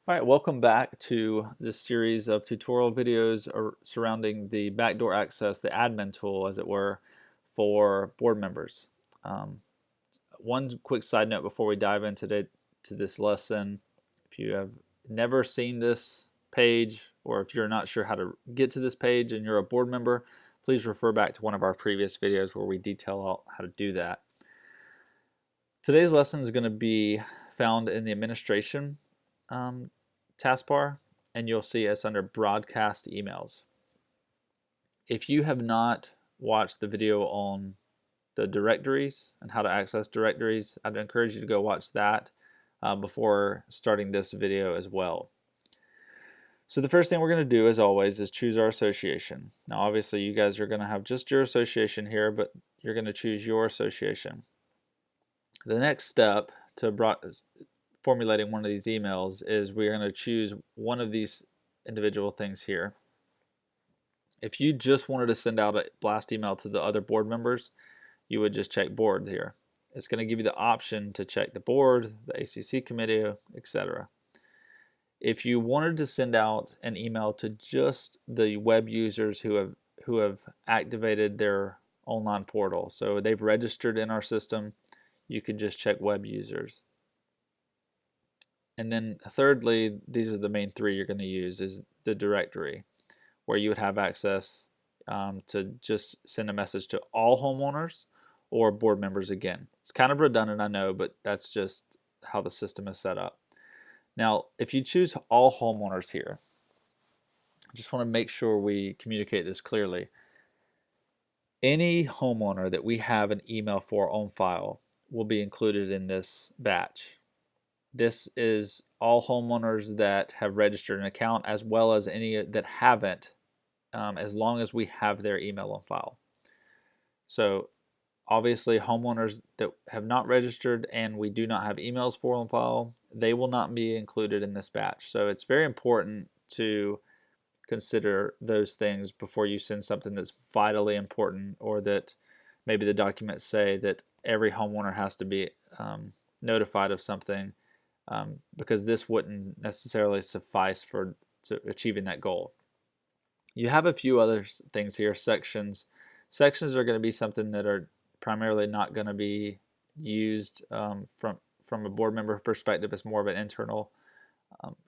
All right, welcome back to this series of tutorial videos surrounding the backdoor access, the admin tool, as it were, for board members. Um, One quick side note before we dive into this lesson: if you have never seen this page, or if you're not sure how to get to this page and you're a board member, please refer back to one of our previous videos where we detail out how to do that. Today's lesson is going to be found in the administration taskbar, and you'll see us under broadcast emails. If you have not watched the video on the directories and how to access directories, I'd encourage you to go watch that before starting this video as well. So the first thing we're going to do, as always, is choose our association. Now obviously you guys are going to have just your association here, but you're going to choose your association. The next step to formulating one of these emails is we're going to choose one of these individual things here. If you just wanted to send out a blast email to the other board members, you would just check board here. It's going to give you the option to check the board, the ACC committee, etc. If you wanted to send out an email to just the web users who have activated their online portal, so they've registered in our system, you could just check web users. And then thirdly, these are the main three you're going to use, is the directory, where you would have access to just send a message to all homeowners or board members again. It's kind of redundant, I know, but that's just how the system is set up. Now, if you choose all homeowners here, I just want to make sure we communicate this clearly. Any homeowner that we have an email for on file will be included in this batch. This is all homeowners that have registered an account, as well as any that haven't, as long as we have their email on file. So obviously homeowners that have not registered and we do not have emails for on file, they will not be included in this batch. So it's very important to consider those things before you send something that's vitally important, or that maybe the documents say that every homeowner has to be notified of something, because this wouldn't necessarily suffice for achieving that goal. You have a few other things here. Sections are going to be something that are primarily not going to be used from a board member perspective. It's more of an internal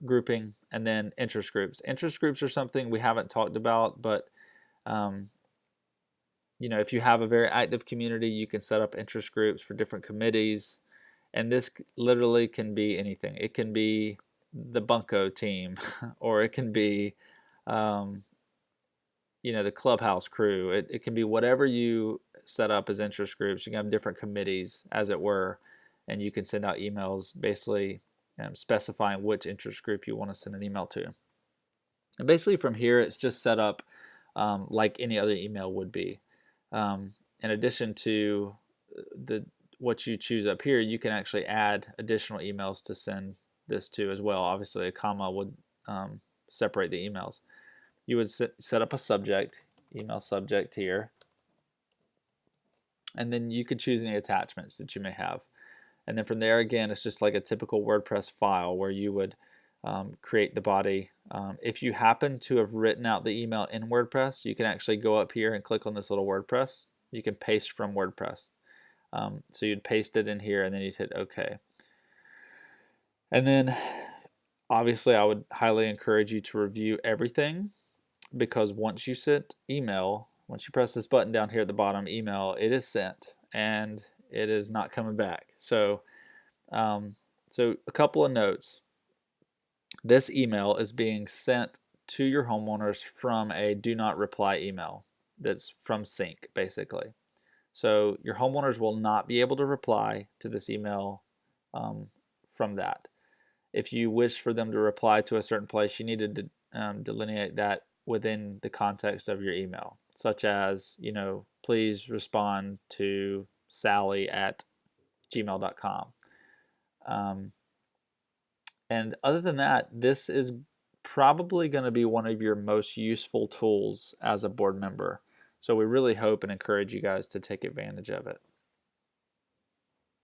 grouping. And then interest groups. Interest groups are something we haven't talked about, but if you have a very active community, you can set up interest groups for different committees. And this literally can be anything. It can be the bunco team, or it can be the clubhouse crew. It can be whatever you set up as interest groups. You can have different committees, as it were, and you can send out emails basically specifying which interest group you want to send an email to. And basically from here, it's just set up like any other email would be. In addition to what you choose up here, you can actually add additional emails to send this to as well. Obviously a comma would separate the emails. You would set up a subject, email subject here, and then you could choose any attachments that you may have. And then from there, again, it's just like a typical WordPress file where you would create the body. If you happen to have written out the email in WordPress, you can actually go up here and click on this little WordPress. You can paste from WordPress. So you'd paste it in here, and then you'd hit OK. And then obviously I would highly encourage you to review everything, because once you set email, once you press this button down here at the bottom, email, it is sent and it is not coming back. So so a couple of notes. This email is being sent to your homeowners from a do not reply email that's from sync, basically. So your homeowners will not be able to reply to this email from that. If you wish for them to reply to a certain place, you need to delineate that within the context of your email, such as, please respond to sally@gmail.com. And other than that, this is probably going to be one of your most useful tools as a board member. So we really hope and encourage you guys to take advantage of it.